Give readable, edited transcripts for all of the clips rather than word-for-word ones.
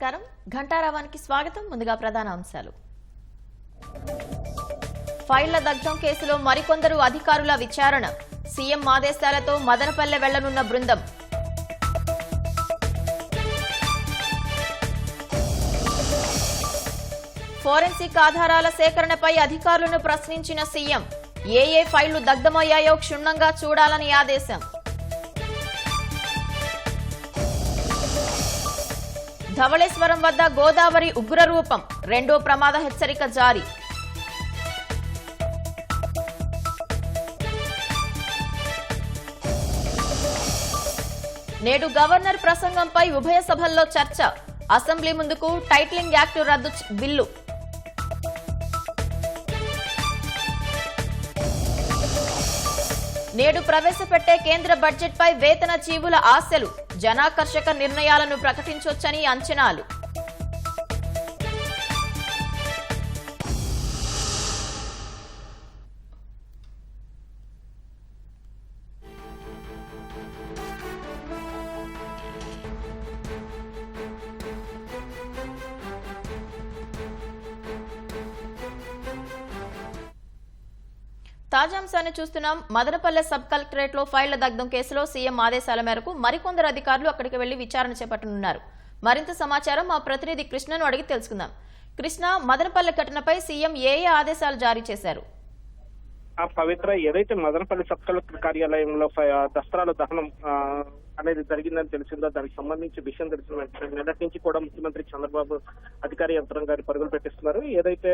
నమస్కారం ఘంటారావానికి స్వాగతం. ముందుగా ప్రధాన అంశాలు. ఫైళ్ల దగ్ధం కేసులో మరికొందరు అధికారుల విచారణ. సీఎం ఆదేశాలతో మదనపల్లె వెళ్లనున్న బృందం. ఫోరెన్సిక్ ఆధారాల సేకరణపై అధికారులను ప్రశ్నించిన సీఎం. ఏ ఫైళ్లు దగ్ధమయ్యాయో క్షుణ్ణంగా చూడాలని ఆదేశం. ధవళేశ్వరం వద్ద గోదావరి ఉగ్రరూపం. రెండో ప్రమాద హెచ్చరిక జారీ. నేడు గవర్నర్ ప్రసంగంపై ఉభయ సభల్లో చర్చ. అసెంబ్లీ ముందుకు టైటిలింగ్ యాక్ట్ రద్దు బిల్లు. నేడు ప్రవేశపెట్టే కేంద్ర బడ్జెట్పై వేతన జీవుల ఆశలు. జనాకర్షక నిర్ణయాలను ప్రకటించొచ్చని అంచనాలు. తాజాంశాన్ని చూస్తున్నాం. మదనపల్లె సబ్ కలెక్టరేట్ లో ఫైళ్ల దగ్ధం కేసులో సీఎం ఆదేశాల మేరకు మరికొందరు అధికారులు అక్కడికి వెళ్లి విచారణ చేపట్టనున్నారు. మరింత సమాచారం మా ప్రతినిధి కృష్ణను అడిగి తెలుసుకుందాం. కృష్ణ, మదనపల్లె ఘటనపై సీఎం ఏ ఆదేశాలు జారీ చేశారు? పవిత్ర, ఏదైతే మదనపల్లి సబ్ కలెక్టర్ కార్యాలయంలో దసరాల దహనం అనేది జరిగిందని తెలిసిందో దానికి సంబంధించి విషయం తెలిసిన వెంటనే నిన్నటి నుంచి కూడా ముఖ్యమంత్రి చంద్రబాబు అధికార యంత్రాంగాన్ని పరుగులు పెట్టిస్తున్నారు. ఏదైతే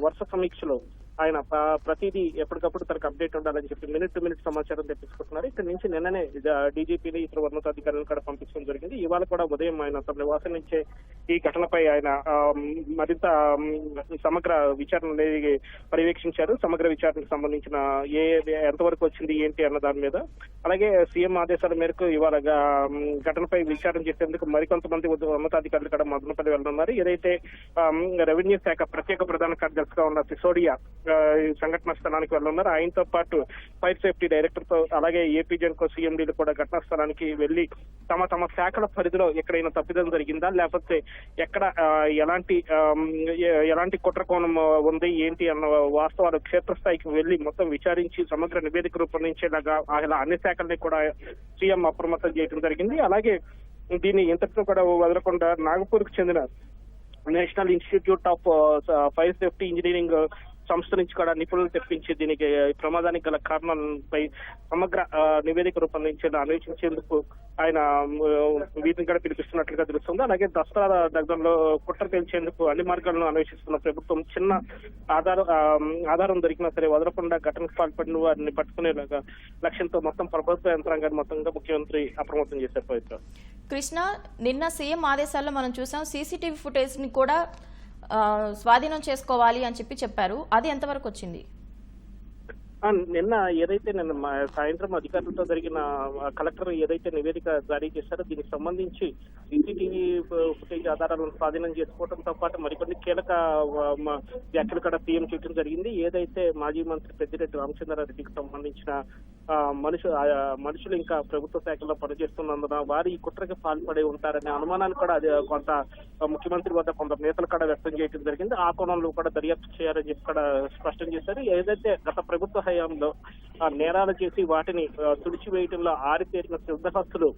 వరుస సమీక్షలో ఆయన ప్రతిదీ ఎప్పటికప్పుడు తనకు అప్డేట్ ఉండాలని చెప్పి మినిట్ టు మినిట్ సమాచారం తెప్పించుకుంటున్నారు. ఇక్కడ నుంచి నిన్ననే డీజీపీని ఇతర ఉన్నతాధికారులను కూడా పంపించడం జరిగింది. ఇవాళ కూడా ఉదయం ఆయన తమ నివాసం నుంచే ఈ ఘటనపై ఆయన మరింత సమగ్ర విచారణ అనేది పర్యవేక్షించారు. సమగ్ర విచారణకు సంబంధించిన ఎంతవరకు వచ్చింది ఏంటి అన్న దాని మీద. అలాగే సీఎం ఆదేశాల మేరకు ఇవాళ ఘటనపై విచారణ చేసేందుకు మరికొంతమంది ఉన్నతాధికారులు కూడా మదనపల్లి వెళ్తున్నారు. ఏదైతే రెవెన్యూ శాఖ ప్రత్యేక ప్రధాన కార్యదర్శిగా ఉన్న సిసోడియా సంఘటన స్థలానికి వెళ్తున్నారు. ఆయనతో పాటు ఫైర్ సేఫ్టీ డైరెక్టర్ తో అలాగే ఏపీ జెన్కో సీఎండీలు కూడా ఘటనా స్థలానికి వెళ్లి తమ శాఖల పరిధిలో ఎక్కడైనా తప్పిదం జరిగిందా, లేకపోతే ఎక్కడ ఎలాంటి కుట్ర కోణం ఉంది ఏంటి అన్న వాస్తవాలు క్షేత్రస్థాయికి వెళ్లి మొత్తం విచారించి సమగ్ర నివేదిక రూపొందించేలాగా అన్ని శాఖల్ని కూడా సీఎం అప్రమత్తం చేయడం జరిగింది. అలాగే దీన్ని ఇంతటితో కూడా వదలకుండా నాగపూర్ కు చెందిన national institute of fire safety engineering సంస్థ నుంచి కూడా నిపుణులు తెప్పించి దీనికి ప్రమాదానికి గల కారణాలపై సమగ్ర నివేదిక రూపొందించేలా అన్వేషించేందుకు ఆయన వీటిని కూడా పిలిపిస్తున్నట్లుగా తెలుస్తుంది. అలాగే దసరా దగ్ధంలో కుట్ర తేల్చేందుకు అన్ని మార్గాలను అన్వేషిస్తున్న ప్రభుత్వం చిన్న ఆధారం దొరికినా సరే వదలకుండా ఘటనకు పాల్పడిన వారిని పట్టుకునేలాగా లక్ష్యంతో మొత్తం ప్రభుత్వ యంత్రాంగాన్ని మొత్తంగా ముఖ్యమంత్రి అప్రమత్తం చేశారు. పవిత్ర, కృష్ణ, నిన్న సీఎం ఆదేశాల్లో మనం చూసాం సీసీటీవీ ఫుటేజ్ ని కూడా స్వాధీనం చేసుకోవాలి అని చెప్పారు. అది ఎంతవరకు వచ్చింది? నిన్న సాయంత్రం అధికారులతో జరిగిన కలెక్టర్ ఏదైతే నివేదిక జారీ చేశారో దీనికి సంబంధించి సీసీటీవీ ఫుటేజ్ ఆధారాలను స్వాధీనం చేసుకోవడంతో పాటు మరికొన్ని కీలక వ్యాఖ్యలు కూడా సీఎం చేయడం జరిగింది. ఏదైతే మాజీ మంత్రి పెద్దిరెడ్డి రామచంద్రారెడ్డికి సంబంధించిన మనుషులు ఇంకా ప్రభుత్వ శాఖల్లో పనిచేస్తున్నందున వారు ఈ కుట్రకి పాల్పడి ఉంటారనే అనుమానాన్ని కూడా కొంత ముఖ్యమంత్రి వద్ద కొంత నేతలు కూడా వ్యక్తం చేయడం జరిగింది. ఆ కోణంలో కూడా దర్యాప్తు చేయాలని చెప్పి కూడా స్పష్టం చేశారు. ఏదైతే గత ప్రభుత్వ హయాంలో నేరాలు చేసి వాటిని తుడిచివేయడంలో ఆరితేరిన సిద్ధహస్తులు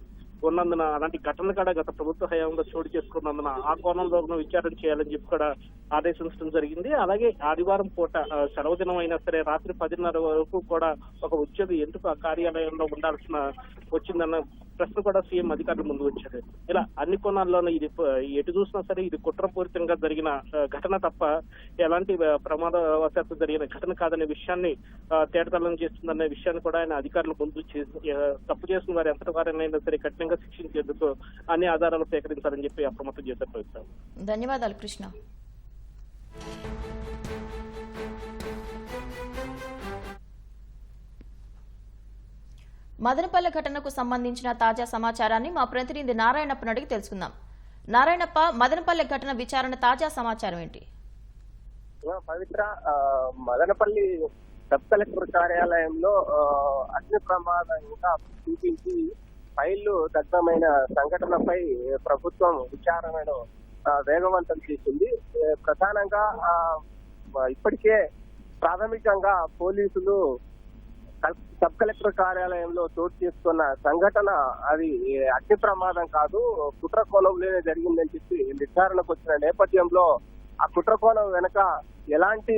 ఉన్నందున అలాంటి ఘటనలు కూడా గత ప్రభుత్వ హయాంలో చోటు చేసుకున్నందున ఆ కోణంలో విచారణ చేయాలని చెప్పి కూడా ఆదేశించడం జరిగింది. అలాగే ఆదివారం పూట సెలవు దినం అయినా సరే రాత్రి 10:30 వరకు కూడా ఒక ఉద్యోగి ఎందుకు ఆ కార్యాలయంలో ఉండాల్సిన వచ్చిందన్న ప్రశ్న కూడా సీఎం అధికారుల ముందు వచ్చారు. ఇలా అన్ని కోణాల్లోనూ ఇది ఎటు చూసినా సరే ఇది కుట్రపూరితంగా జరిగిన ఘటన తప్ప ఎలాంటి ప్రమాదవశాత్తు జరిగిన ఘటన కాదనే విషయాన్ని తేటతల్లం చేస్తుందనే విషయాన్ని కూడా ఆయన అధికారుల ముందు తప్పు చేసిన వారు ఎంత వారైనా సరే కఠినంగా శిక్షించేందుకు అన్ని ఆధారాలు సేకరించాలని చెప్పి అప్రమత్తం చేశారు. పవిత్ర, ధన్యవాదాలు కృష్ణ. మదనపల్లె ఘటనకు సంబంధించిన తాజా సమాచారాన్ని మా ప్రతినిధి నారాయణప్పను అడిగి తెలుసుకుందాం. నారాయణప్ప, మదనపల్లె ఘటన విచారణ తాజా సమాచారం ఏంటి? పవిత్ర, మదనపల్లి సబ్ కలెక్టర్ కార్యాలయంలో అగ్ని ప్రమాదంగా చూపించి ఫైళ్లు దగ్ధమైన సంఘటనపై ప్రభుత్వం విచారణను వేగవంతం చేసింది. ప్రధానంగా ఇప్పటికే ప్రాథమికంగా పోలీసులు సబ్ కలెక్టర్ కార్యాలయంలో చోటు చేసుకున్న సంఘటన అది అగ్ని ప్రమాదం కాదు, కుట్ర కోణంలోనే జరిగిందని చెప్పి నిర్ధారణకు వచ్చిన నేపథ్యంలో ఆ కుట్ర కోణం వెనక ఎలాంటి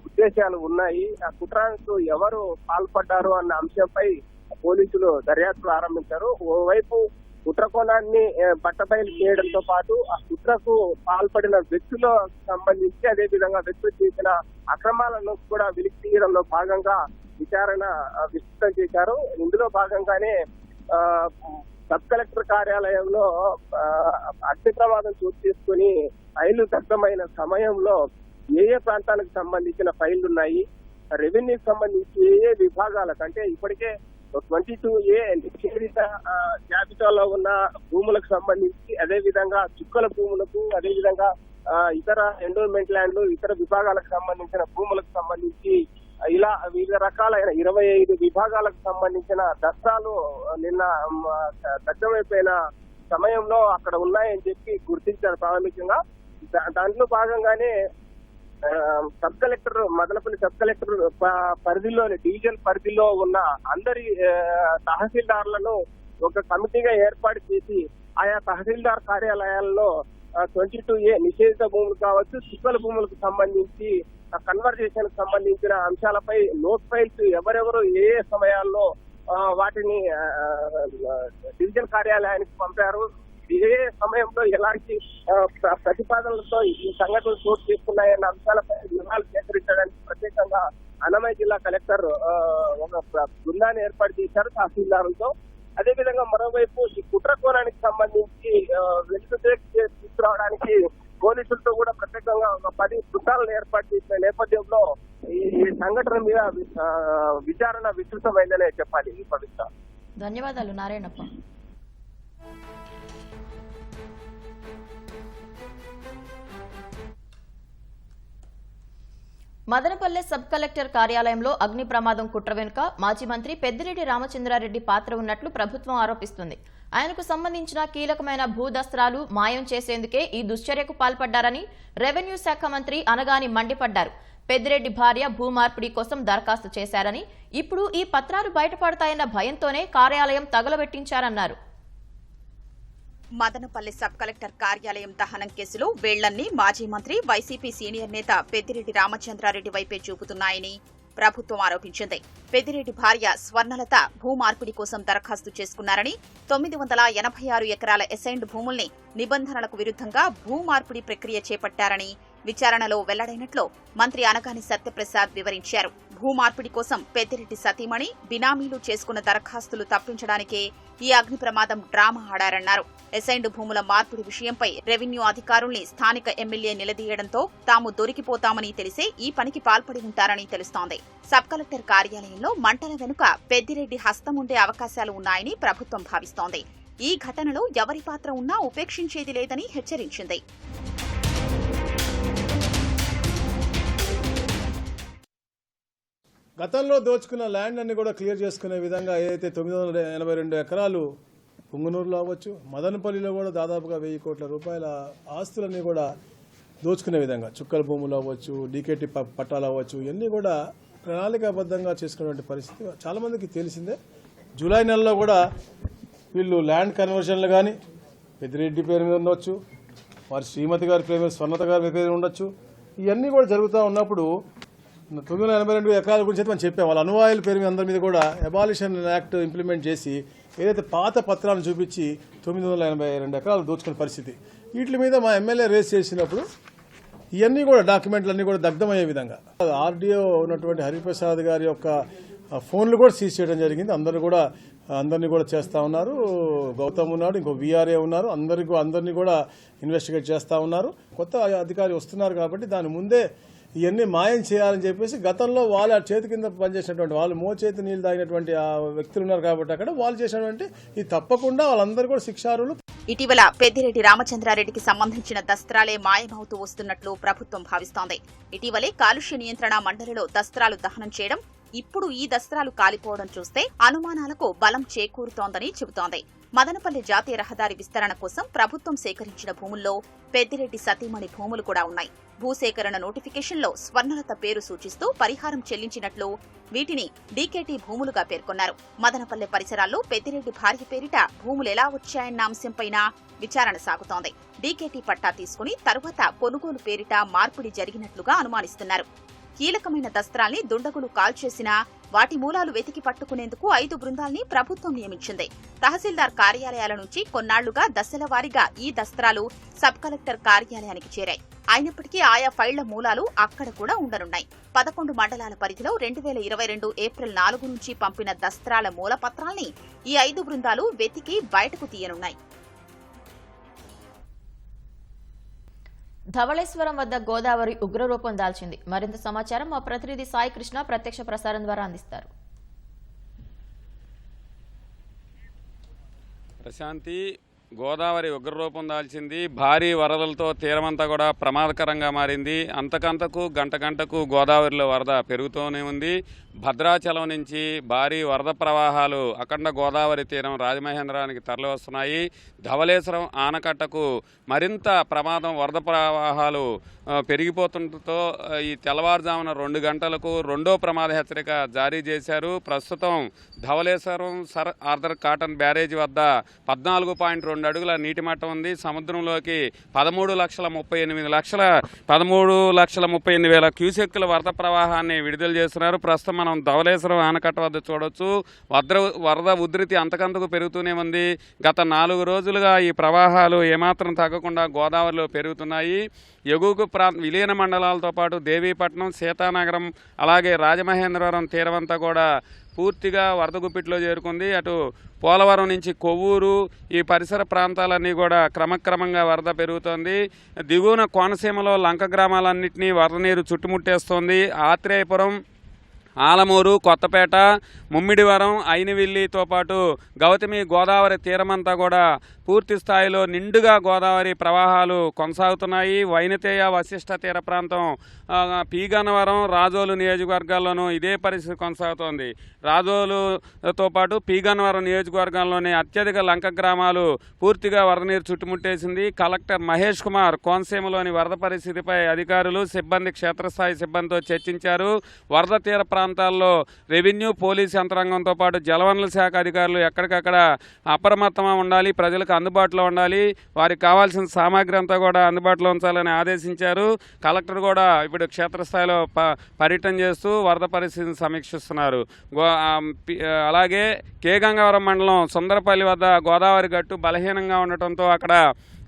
ఉద్దేశాలు ఉన్నాయి, ఆ కుట్రకు ఎవరు పాల్పడ్డారు అన్న అంశంపై పోలీసులు దర్యాప్తు ప్రారంభించారు. ఓవైపు కుట్ర కోణాన్ని బట్టబయలు చేయడంతో పాటు ఆ కుట్రకు పాల్పడిన వ్యక్తులకు సంబంధించి అదేవిధంగా వ్యక్తులు చేసిన అక్రమాలను కూడా వెలికి తీయడంలో భాగంగా విచారణ విస్తృతం చేశారు. ఇందులో భాగంగానే సబ్ కలెక్టర్ కార్యాలయంలో అగ్ని ప్రమాదం చోటు చేసుకుని ఫైళ్లు దగ్ధమైన సమయంలో ఏ ప్రాంతాలకు సంబంధించిన ఫైళ్లు ఉన్నాయి, రెవెన్యూకి సంబంధించి ఏ విభాగాలకు, అంటే ఇప్పటికే 22A నిషేధిత జాబితాలో ఉన్న భూములకు సంబంధించి, అదేవిధంగా చుక్కల భూములకు, అదేవిధంగా ఇతర ఎండోర్మెంట్ ల్యాండ్లు, ఇతర విభాగాలకు సంబంధించిన భూములకు సంబంధించి ఇలా వివిధ రకాలైన 25 విభాగాలకు సంబంధించిన దస్తాలు నిన్న దగ్ధమైపోయిన సమయంలో అక్కడ ఉన్నాయని చెప్పి గుర్తించారు ప్రాథమికంగా. దాంట్లో భాగంగానే sub collector Madanapalle sub collector పరిధిలోని డివిజన్ పరిధిలో ఉన్న అందరి తహసీల్దార్లను ఒక కమిటీగా ఏర్పాటు చేసి ఆయా తహసీల్దార్ కార్యాలయాల్లో 22A నిషేధిత భూములు కావచ్చు, చుక్కల భూములకు సంబంధించి కన్వర్జేషన్ సంబంధించిన అంశాలపై నోట్ ఫైల్స్ ఎవరెవరు ఏ సమయాల్లో వాటిని డివిజన్ కార్యాలయానికి పంపారు, ఏ సమయంలో ఎలాంటి ప్రతిపాదనలతో ఈ సంఘటనలు చోటు చేసుకున్నాయన్న అంశాలపై వివరాలు సేకరించడానికి ప్రత్యేకంగా అన్నమయ్య జిల్లా కలెక్టర్ ఒక బృందాన్ని ఏర్పాటు చేశారు తహసీల్దారులతో. అదేవిధంగా మరోవైపు ఈ కుట్ర కోణానికి సంబంధించి వెలుగు తీసుకురావడానికి పోలీసులతో కూడా ప్రత్యేకంగా ఒక 10 బృందాలను ఏర్పాటు చేసిన నేపథ్యంలో ఈ సంఘటన మీద విచారణ విస్తృతమైందనే చెప్పాలి. ఈ పవిత్ర ధన్యవాదాలు నారాయణప్ప. మదనపల్లె సబ్ కలెక్టర్ కార్యాలయంలో అగ్ని ప్రమాదం కుట్ర వెనుక మాజీ మంత్రి పెద్దిరెడ్డి రామచంద్రారెడ్డి పాత్ర ఉన్నట్లు ప్రభుత్వం ఆరోపిస్తుంది. ఆయనకు సంబంధించిన కీలకమైన భూదస్త్రాలు మాయం చేసేందుకే ఈ దుశ్చర్యకు పాల్పడ్డారని రెవెన్యూ శాఖ మంత్రి అనగాని మండిపడ్డారు. పెద్దిరెడ్డి భార్య భూమార్పిడి కోసం దరఖాస్తు చేశారని, ఇప్పుడు ఈ పత్రాలు బయటపడతాయన్న భయంతోనే కార్యాలయం తగలబెట్టించారన్నారు. మదనపల్లి సబ్ కలెక్టర్ కార్యాలయం దహనం కేసులో వేళ్లన్నీ మాజీ మంత్రి వైసీపీ సీనియర్ నేత పెద్దిరెడ్డి రామచంద్రారెడ్డి వైపే చూపుతున్నాయని ప్రభుత్వం ఆరోపించింది. పెద్దిరెడ్డి భార్య స్వర్ణలత భూమార్పిడి కోసం దరఖాస్తు చేసుకున్నారని, 986 ఎకరాల అసైన్డ్ భూముల్ని నిబంధనలకు విరుద్ధంగా భూమార్పిడి ప్రక్రియ చేపట్టారని విచారణలో వెల్లడైనట్లు మంత్రి అనగాని సత్యప్రసాద్ వివరించారు. భూమార్పిడి కోసం పెద్దిరెడ్డి సతీమణి బినామీలు చేసుకున్న దరఖాస్తులు తప్పించడానికే ఈ అగ్ని ప్రమాదం డ్రామా ఆడారన్నారు. అసైన్డ్ భూముల మార్పిడి విషయంపై రెవెన్యూ అధికారుల్ని స్థానిక ఎమ్మెల్యే నిలదీయడంతో తాము దొరికిపోతామని తెలిసే ఈ పనికి పాల్పడి ఉంటారని తెలుస్తోంది. సబ్ కలెక్టర్ కార్యాలయంలో మంటల వెనుక పెద్దిరెడ్డి హస్తం ఉండే అవకాశాలు ఉన్నాయని ప్రభుత్వం భావిస్తోంది. ఈ ఘటనలో ఎవరి పాత్ర ఉన్నా ఉపేక్షించేది లేదని హెచ్చరించింది. గతంలో దోచుకున్న ల్యాండ్ అన్ని కూడా క్లియర్ చేసుకునే విధంగా ఏదైతే 982 ఎకరాలు పుంగనూరులో అవ్వచ్చు, మదనపల్లిలో కూడా దాదాపుగా 1000 కోట్ల రూపాయల ఆస్తులన్నీ కూడా దోచుకునే విధంగా, చుక్కల భూములు అవ్వచ్చు, డీకేటీ పట్టాలు అవ్వచ్చు, ఇవన్నీ కూడా ప్రణాళికాబద్ధంగా చేసుకునే పరిస్థితి చాలామందికి తెలిసిందే. జూలై నెలలో కూడా వీళ్ళు ల్యాండ్ కన్వర్షన్లు కానీ పెద్దిరెడ్డి పేరు మీద ఉండొచ్చు, వారి శ్రీమతి గారి పేరు మీద స్వర్ణత గారి పేరు ఉండొచ్చు, ఇవన్నీ కూడా జరుగుతూ ఉన్నప్పుడు 982 ఎకరాల గురించి అయితే మనం చెప్పాం. వాళ్ళ అనువాయుల పేరు మీద అందరి మీద కూడా అబాలిషన్ యాక్ట్ ఇంప్లిమెంట్ చేసి ఏదైతే పాత పత్రాలను చూపించి 982 ఎకరాలు దోచుకునే పరిస్థితి. వీటి మీద మా ఎమ్మెల్యే రేస్ చేసినప్పుడు ఇవన్నీ కూడా డాక్యుమెంట్లన్నీ కూడా దగ్ధమయ్యే విధంగా ఆర్డీఓ ఉన్నటువంటి హరిప్రసాద్ గారి యొక్క ఫోన్లు కూడా సీజ్ చేయడం జరిగింది. అందరినీ కూడా చేస్తూ ఉన్నారు. గౌతమ్ ఉన్నాడు, ఇంకో వీఆర్ఏ ఉన్నారు, అందరినీ కూడా ఇన్వెస్టిగేట్ చేస్తూ ఉన్నారు. కొత్త అధికారి వస్తున్నారు కాబట్టి దాని ముందే ఇవన్నీ మాయం చేయాలని చెప్పేసి గతంలో వాళ్ళ చేతి కింద పనిచేసినటువంటి వాళ్ళు మోచేతి నీళ్లు తాగినటువంటి ఆ వ్యక్తులు ఉన్నారు కాబట్టి అక్కడ వాళ్ళు చేసినటువంటి ఇది తప్పకుండా వాళ్ళందరూ కూడా శిక్షార్హులు. ఇటీవల పెద్దిరెడ్డి రామచంద్రారెడ్డికి సంబంధించిన దస్త్రాలే మాయమవుతూ వస్తున్నట్లు ప్రభుత్వం భావిస్తోంది. ఇటీవలే కాలుష్య నియంత్రణ మండలిలో దస్త్రాలు దహనం చేయడం, ఇప్పుడు ఈ దస్త్రాలు కాలిపోవడం చూస్తే అనుమానాలకు బలం చేకూరుతోందని చెబుతోంది. మదనపల్లి జాతీయ రహదారి విస్తరణ కోసం ప్రభుత్వం సేకరించిన భూముల్లో పెద్దిరెడ్డి సతీమణి భూములు కూడా ఉన్నాయి. భూసేకరణ నోటిఫికేషన్లో స్వర్ణలత పేరు సూచిస్తూ పరిహారం చెల్లించినట్లు వీటిని డీకేటీ భూములుగా పేర్కొన్నారు. మదనపల్లె పరిసరాల్లో పెద్దిరెడ్డి భార్య పేరిట భూములు ఎలా వచ్చాయన్న అంశంపైన విచారణ సాగుతోంది. డీకేటీ పట్టా తీసుకుని తరువాత కొనుగోలు పేరిట మార్పిడి జరిగినట్లుగా అనుమానిస్తున్నారు. కీలకమైన దస్త్రాల్ని దుండగులు కాల్చేసినా వాటి మూలాలు వెతికి పట్టుకునేందుకు 5 బృందాల్ని ప్రభుత్వం నియమించింది. తహసీల్దార్ కార్యాలయాల నుంచి కొన్నాళ్లుగా దశల వారీగా ఈ దస్త్రాలు సబ్ కలెక్టర్ కార్యాలయానికి చేరాయి. అయినప్పటికీ ఆయా ఫైళ్ల మూలాలు అక్కడ కూడా ఉండనున్నాయి. 11 మండలాల పరిధిలో 2022 ఏప్రిల్ 4 నుంచి పంపిన దస్త్రాల మూలపత్రాల్ని ఈ 5 బృందాలు వెతికి బయటకు తీయనున్నాయి. ధవళేశ్వరం వద్ద గోదావరి ఉగ్రరూపం దాల్చింది. మరింత సమాచారం మా ప్రతినిధి సాయి కృష్ణ ప్రత్యక్ష ప్రసారం ద్వారా అందిస్తారు. ప్రశాంతి, గోదావరి ఉగ్రరూపం దాల్చింది. భారీ వరదలతో తీరమంతా కూడా ప్రమాదకరంగా మారింది. అంతకంతకు గంటకు గోదావరిలో వరద పెరుగుతూనే ఉంది. భద్రాచలం నుంచి భారీ వరద ప్రవాహాలు అఖండ గోదావరి తీరం రాజమహేంద్రానికి తరలి వస్తున్నాయి. ధవళేశ్వరం ఆనకట్టకు మరింత ప్రమాదం, వరద ప్రవాహాలు పెరిగిపోతుండటంతో ఈ తెల్లవారుజామున 2 గంటలకు రెండో ప్రమాద హెచ్చరిక జారీ చేశారు. ప్రస్తుతం Dowleswaram sir Arthur Cotton barrage వద్ద 14.2 అడుగుల నీటి మట్టం ఉంది. సముద్రంలోకి 13,38,000 క్యూసెక్కుల వరద ప్రవాహాన్ని విడుదల చేస్తున్నారు. ప్రస్తుతం మనం ధవళేశ్వరం ఆనకట్ట వద్ద చూడొచ్చు. వరద ఉధృతి అంతకంతకు పెరుగుతూనే ఉంది. గత 4 రోజులుగా ఈ ప్రవాహాలు ఏమాత్రం తగ్గకుండా గోదావరిలో పెరుగుతున్నాయి. ఎగువ విలీన మండలాలతో పాటు దేవీపట్నం, సీతానగరం, అలాగే రాజమహేంద్రవరం తీరమంతా కూడా పూర్తిగా వరద గుప్పిట్లో చేరుకుంది. అటు పోలవరం నుంచి కొవ్వూరు, ఈ పరిసర ప్రాంతాలన్నీ కూడా క్రమక్రమంగా వరద పెరుగుతోంది. దిగువన కోనసీమలో లంక గ్రామాలన్నింటినీ వరద నీరు చుట్టుముట్టేస్తోంది. ఆత్రేయపురం, ఆలమూరు, కొత్తపేట, ముమ్మిడివరం, అయినవిల్లితో పాటు గౌతమి గోదావరి తీరమంతా కూడా పూర్తి స్థాయిలో నిండుగా గోదావరి ప్రవాహాలు కొనసాగుతున్నాయి. వైనతేయ, వశిష్ట తీర ప్రాంతం, పీగన్నవరం, రాజోలు నియోజకవర్గాల్లోనూ ఇదే పరిస్థితి కొనసాగుతోంది. రాజోలుతో పాటు పీగన్నవరం నియోజకవర్గాల్లోని అత్యధిక లంక గ్రామాలు పూర్తిగా వరద నీరు చుట్టుముట్టేసింది. కలెక్టర్ మహేష్ కుమార్ కోనసీమలోని వరద పరిస్థితిపై అధికారులు, సిబ్బంది, క్షేత్రస్థాయి సిబ్బందితో చర్చించారు. వరద తీర ప్రాంతాల్లో రెవెన్యూ, పోలీసు యంత్రాంగంతో పాటు జలవనరుల శాఖ అధికారులు ఎక్కడికక్కడ అప్రమత్తంగా ఉండాలి, ప్రజలకు అందుబాటులో ఉండాలి, వారికి కావాల్సిన సామాగ్రి అంతా కూడా అందుబాటులో ఉంచాలని ఆదేశించారు. కలెక్టర్ కూడా ఇప్పుడు క్షేత్రస్థాయిలో పర్యటన చేస్తూ వరద పరిస్థితిని సమీక్షిస్తున్నారు. అలాగే కే గంగవరం మండలం సుందరపల్లి వద్ద గోదావరి గట్టు బలహీనంగా ఉండటంతో అక్కడ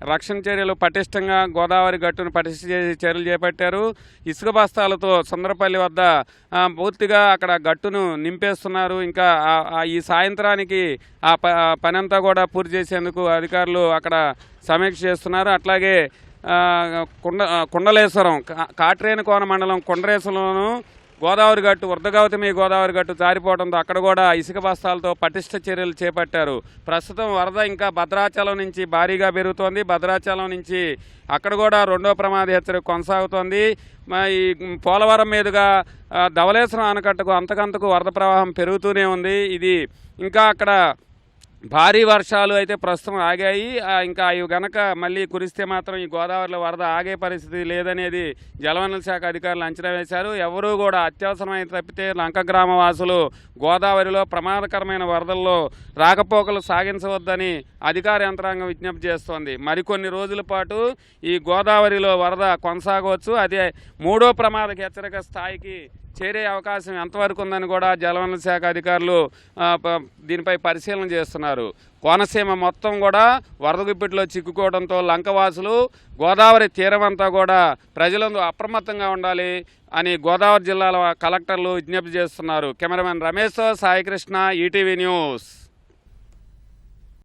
రక్షణ చర్యలు పటిష్టంగా గోదావరి గట్టును పటిష్ట చేసి చర్యలు చేపట్టారు. ఇసుక బస్తాలతో సుందరపల్లి వద్ద పూర్తిగా అక్కడ గట్టును నింపేస్తున్నారు. ఇంకా ఈ సాయంత్రానికి ఆ పనంతా కూడా పూర్తి చేసేందుకు అధికారులు అక్కడ సమీక్ష చేస్తున్నారు. అట్లాగే కుండలేశ్వరం, కాట్రేనికోన మండలం కుండరేశ్వరంలోనూ గోదావరి గట్టు, వృద్ధగౌతమి గోదావరి గట్టు జారిపోవడంతో అక్కడ కూడా ఇసుక బస్తాలతో పటిష్ట చర్యలు చేపట్టారు. ప్రస్తుతం వరద ఇంకా భద్రాచలం నుంచి భారీగా పెరుగుతోంది. భద్రాచలం నుంచి అక్కడ కూడా రెండో ప్రమాద హెచ్చరిక కొనసాగుతోంది. ఈ పోలవరం మీదుగా ధవళేశ్వరం ఆనకట్టకు అంతకంతకు వరద ప్రవాహం పెరుగుతూనే ఉంది. ఇది ఇంకా అక్కడ భారీ వర్షాలు అయితే ప్రస్తుతం ఆగాయి. ఇంకా ఇవి గనక మళ్ళీ కురిస్తే మాత్రం ఈ గోదావరిలో వరద ఆగే పరిస్థితి లేదనేది జలవనరుల శాఖ అధికారులు అంచనా వేశారు. ఎవరూ కూడా అత్యవసరమైన తప్పితే లంక గ్రామ వాసులు గోదావరిలో ప్రమాదకరమైన వరదల్లో రాకపోకలు సాగించవద్దని అధికార యంత్రాంగం విజ్ఞప్తి చేస్తోంది. మరికొన్ని రోజుల పాటు ఈ గోదావరిలో వరద కొనసాగవచ్చు. అదే 3వ ప్రమాద హెచ్చరిక స్థాయికి చేరే అవకాశం ఎంతవరకు ఉందని కూడా జలవనరుల శాఖ అధికారులు దీనిపై పరిశీలన చేస్తున్నారు. కోనసీమ మొత్తం కూడా వరద గుప్పిట్లో చిక్కుకోవడంతో లంకవాసులు, గోదావరి తీరమంతా కూడా ప్రజలందరూ అప్రమత్తంగా ఉండాలి అని గోదావరి జిల్లాల కలెక్టర్లు విజ్ఞప్తి చేస్తున్నారు. Cameraman Ramesh, Sai Krishna, ETV news.